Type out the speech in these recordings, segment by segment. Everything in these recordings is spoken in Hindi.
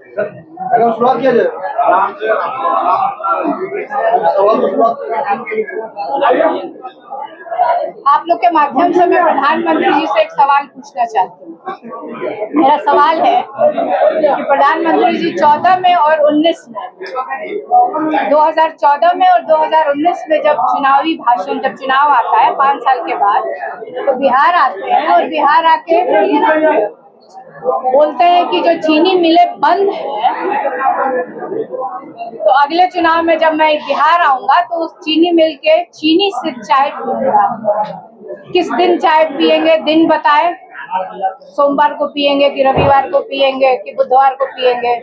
शुरुआत किया जाए। आप लोग के माध्यम से मैं प्रधानमंत्री जी से एक सवाल पूछना चाहती हूँ। मेरा सवाल है कि प्रधानमंत्री जी 14 में और 19 में 2014 में और 2019 में जब चुनावी भाषण, जब चुनाव आता है 5 साल के बाद, तो बिहार आते हैं और बिहार आके बोलते हैं कि जो चीनी मिलें बंद है, तो अगले चुनाव में जब मैं बिहार आऊंगा तो उस चीनी मिल के चीनी से चाय पीऊंगा। किस दिन चाय पिएंगे, दिन बताए। सोमवार को पिएंगे कि रविवार को पिएंगे कि बुधवार को पिएंगे।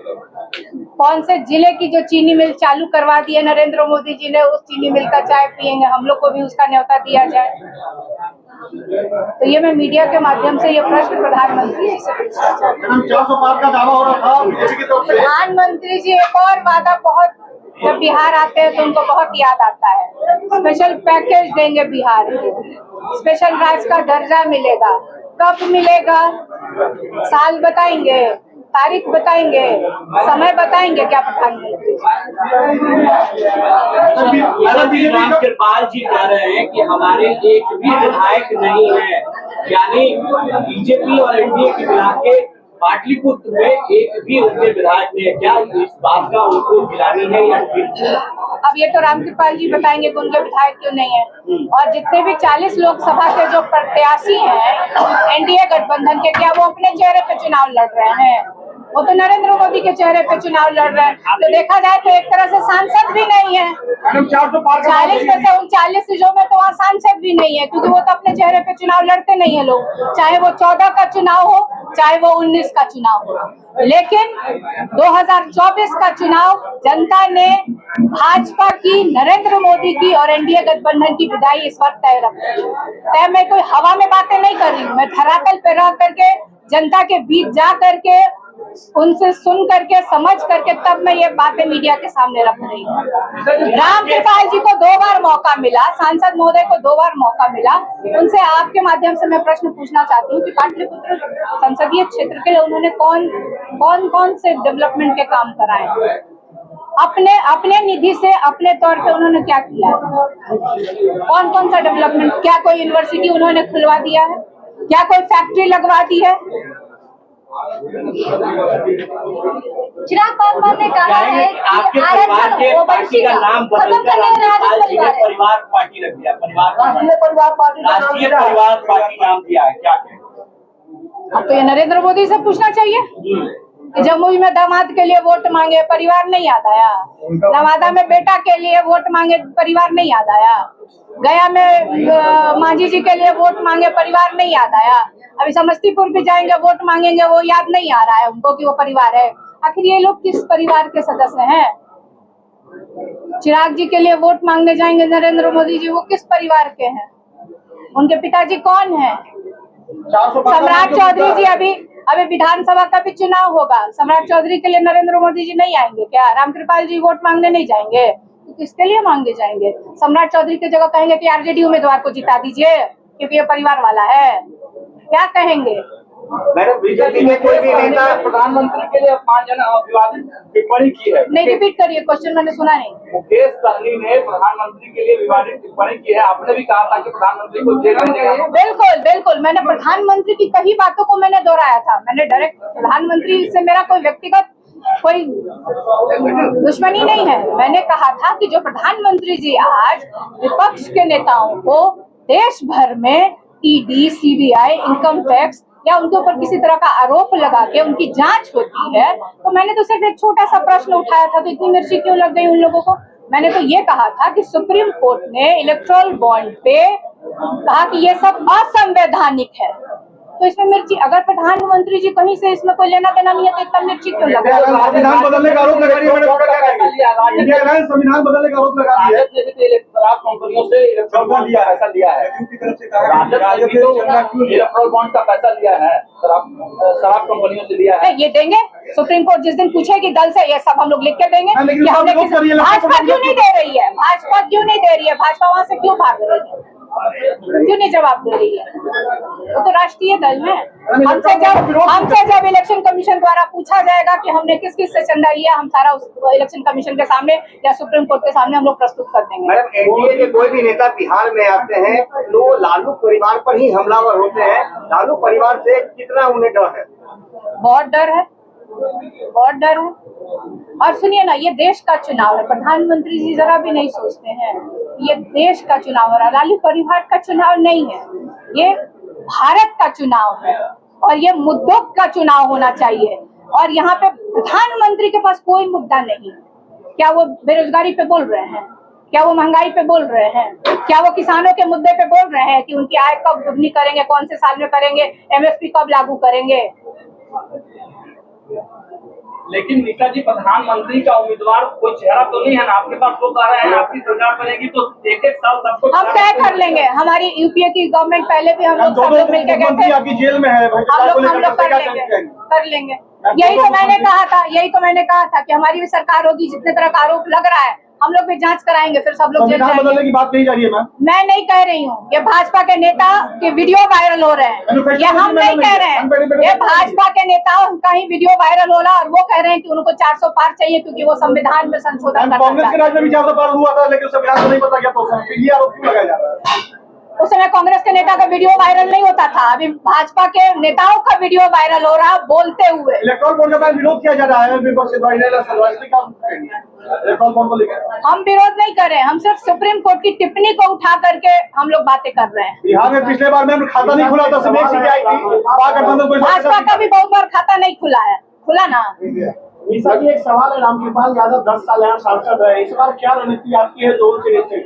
कौन से जिले की जो चीनी मिल चालू करवा दी है नरेंद्र मोदी जी ने, उस चीनी मिल का चाय पिएंगे। हम लोग को भी उसका न्योता दिया जाए। तो ये मैं मीडिया के माध्यम से ये प्रश्न प्रधानमंत्री जी से पूछना चाहती हूँ। 400 पार का दावा हो रहा था बीजेपी की तरफ से। प्रधानमंत्री जी एक और वादा, बहुत जब बिहार आते हैं तो उनको बहुत याद आता है। स्पेशल पैकेज देंगे बिहार को, स्पेशल राज्य का दर्जा मिलेगा। कब मिलेगा, साल बताएंगे, तारीख बताएंगे, समय बताएंगे क्या प्रधानमंत्री? रामकृपाल जी कह रहे हैं कि हमारे एक भी विधायक नहीं है, यानी बीजेपी और एनडीए की मिला के पाटलिपुत्र में एक भी उनके विधायक नहीं है। क्या इस बात का उनको गिलानी है या फिर? अब ये तो रामकृपाल जी बताएंगे कि उनके विधायक क्यों नहीं है। और जितने भी 40 लोकसभा के जो प्रत्याशी हैं एनडीए गठबंधन के, क्या वो अपने चेहरे पे चुनाव लड़ रहे हैं? वो तो नरेंद्र मोदी के चेहरे पे चुनाव लड़ रहे हैं। तो देखा जाए तो एक तरह से सांसद भी नहीं है। 40 में से 39 सीटों में तो वहाँ सांसद भी नहीं है, क्योंकि वो तो अपने चेहरे पे चुनाव लड़ते नहीं है लोग, चाहे वो 14 का चुनाव हो चाहे वो 19 का चुनाव हो। लेकिन 2024 का चुनाव जनता ने भाजपा की, नरेंद्र मोदी की और एनडीए गठबंधन की विदाई इस वक्त तय रखी है। मैं कोई हवा में बातें नहीं कर रही हूँ, मैं धरातल पे रह करके जनता के बीच जा करके उनसे सुन करके समझ करके तब मैं ये बातें मीडिया के सामने रख रही हूँ। रामकृपाल जी को 2 बार मौका मिला, सांसद महोदय को 2 बार मौका मिला। उनसे आपके माध्यम से मैं प्रश्न पूछना चाहती हूँ कि पाटलिपुत्र संसदीय क्षेत्र के लिए उन्होंने कौन से डेवलपमेंट के काम कराए? अपने निधि से अपने तौर पे उन्होंने क्या किया है? कौन सा डेवलपमेंट? क्या कोई यूनिवर्सिटी उन्होंने खुलवा दिया है? क्या कोई फैक्ट्री लगवा दी है? चिराग पासवान ने कहा है कि आपके परिवार के पार्टी का नाम बदलकर परिवार पार्टी रख दिया, राष्ट्रीय परिवार पार्टी नाम दिया है, क्या कहें? अब तो ये नरेंद्र मोदी से पूछना चाहिए कि जमुई में दामाद के लिए वोट मांगे, परिवार नहीं याद आया। नवादा में बेटा के लिए वोट मांगे, परिवार नहीं याद आया। गया में मांझी जी के लिए वोट मांगे, परिवार नहीं याद आया। अभी समस्तीपुर भी जाएंगे, वोट मांगेंगे, वो याद नहीं आ रहा है उनको कि वो परिवार है। आखिर ये लोग किस परिवार के सदस्य हैं? चिराग जी के लिए वोट मांगने जाएंगे नरेंद्र मोदी जी, वो किस परिवार के हैं? उनके पिताजी कौन है? सम्राट चौधरी जी, अभी विधानसभा का भी चुनाव होगा, सम्राट चौधरी के लिए नरेंद्र मोदी जी नहीं आएंगे क्या? रामकृपाल जी वोट मांगने नहीं जाएंगे तो किसके लिए मांगे जाएंगे? सम्राट चौधरी की जगह कहेंगे कि आरजेडी उम्मीदवार को जिता दीजिए क्योंकि ये परिवार वाला है, क्या कहेंगे? मैडम, बीजेपी में कोई भी नेता प्रधानमंत्री के लिए अपमानजनक विवादित टिप्पणी की है? नहीं, रिपीट करिए क्वेश्चन, मैंने सुना नहीं। मुकेश सहनी ने प्रधानमंत्री के लिए विवादित टिप्पणी की है, आपने भी कहा था कि प्रधानमंत्री को जेल में जाना। बिल्कुल, मैंने प्रधानमंत्री की कई बातों को मैंने दोहराया था। मैंने डायरेक्ट प्रधानमंत्री से मेरा कोई व्यक्तिगत कोई दुश्मनी नहीं है। मैंने कहा था कि जो प्रधानमंत्री जी आज विपक्ष के नेताओं को देश भर में ईडी, सीबीआई, इनकम टैक्स या उनके ऊपर किसी तरह का आरोप लगा के उनकी जांच होती है, तो मैंने तो सिर्फ एक छोटा सा प्रश्न उठाया था कि इतनी मिर्ची क्यों लग गई उन लोगों को। मैंने तो ये कहा था कि सुप्रीम कोर्ट ने इलेक्टोरल बॉन्ड पे कहा कि ये सब असंवैधानिक है, तो इसमें मिर्ची, अगर प्रधानमंत्री जी कहीं से इसमें कोई लेना देना नहीं है तो इतना मिर्ची क्यों लग रहा है? संविधान बदलने का आरोप लगा रही है, संविधान बदलने का आरोप लगा रही है। शराब कंपनियों से इलेक्ट्रॉल बॉन्ड पैसा लिया है, इलेक्ट्रल बॉन्ड का पैसा लिया है, शराब कंपनियों से लिया है। ये देंगे, सुप्रीम कोर्ट जिस दिन पूछेगी दल से, ये सब हम लोग लिख के देंगे। भाजपा क्यों नहीं दे रही है? भाजपा क्यों नहीं दे रही है? भाजपा वहाँ से क्यों भाग रही है? क्यों नहीं जवाब दे रही है? वो तो राष्ट्रीय दल है। हमसे जब इलेक्शन कमीशन द्वारा पूछा जाएगा कि हमने किस किस से चंदा लिया, हम सारा उस इलेक्शन कमीशन के सामने या सुप्रीम कोर्ट के सामने हम लोग प्रस्तुत कर देंगे। मैडम, एनडीए के कोई भी नेता बिहार में आते हैं तो लालू परिवार पर ही हमलावर होते हैं। लालू परिवार से कितना उन्हें डर है? बहुत डर है, बहुत डर है। और सुनिए ना, ये देश का चुनाव है, प्रधानमंत्री जी जरा भी नहीं सोचते हैं ये देश का चुनाव है, लालू परिवार का चुनाव नहीं है, ये भारत का चुनाव है और ये मुद्दों का चुनाव होना चाहिए। और यहाँ पे प्रधानमंत्री के पास कोई मुद्दा नहीं। क्या वो बेरोजगारी पे बोल रहे हैं? क्या वो महंगाई पे बोल रहे हैं? क्या वो किसानों के मुद्दे पे बोल रहे हैं कि उनकी आय कब दुगनी करेंगे, कौन से साल में करेंगे, एमएसपी कब लागू करेंगे? लेकिन नीता जी, प्रधानमंत्री का उम्मीदवार कोई चेहरा तो नहीं है ना आपके पास? वो कह रहे हैं आपकी सरकार बनेगी तो एक एक साल सबको हम तय कर लेंगे। हमारी यूपीए की गवर्नमेंट पहले भी हम लोग सब लोग मिलकर गए थे, आपकी जेल में है, हम लोग कर लेंगे। यही तो मैंने कहा था कि हमारी भी सरकार होगी, जितने तरह का आरोप लग रहा है हम लोग भी जांच कराएंगे, फिर सब लोग जेल संविधान बदलने जाएंगे। की बात कही जा रही है मैम। मैं नहीं कह रही हूँ, ये भाजपा के नेता के वीडियो वायरल हो रहे हैं, ये हम नहीं कह रहे हैं, ये भाजपा के नेताओं का ही वीडियो वायरल हो रहा और वो कह रहे हैं कि उनको 400 पार चाहिए क्योंकि वो संविधान में संशोधन करना कांग्रेस के चाहते राज में भी 400 पार हुआ था, लेकिन संविधान को नहीं पता क्या, तो ये आरोप क्यों लगाया जा रहा है? उस समय कांग्रेस के नेता का वीडियो वायरल नहीं होता था, अभी भाजपा के नेताओं का वीडियो वायरल हो रहा बोलते हुए। इलेक्ट्रॉल बॉन्ड का विरोध किया जा रहा है विपक्ष द्वारा, इलेक्ट्रॉल बॉन्ड को लेकर हम विरोध नहीं कर रहे हैं, हम सिर्फ सुप्रीम कोर्ट की टिप्पणी को उठा करके हम लोग बातें कर रहे हैं। बिहार में पिछले बार में खाता नहीं खुला था, सिर्फ एक सीटें आई थी। भाजपा का भी बहुत बार खाता नहीं खुला है, खुला ना। मीसा जी, एक सवाल है, रामकृपाल यादव 10 साल यहाँ सांसद है, इस बार क्या रणनीति आपकी है जो उनसे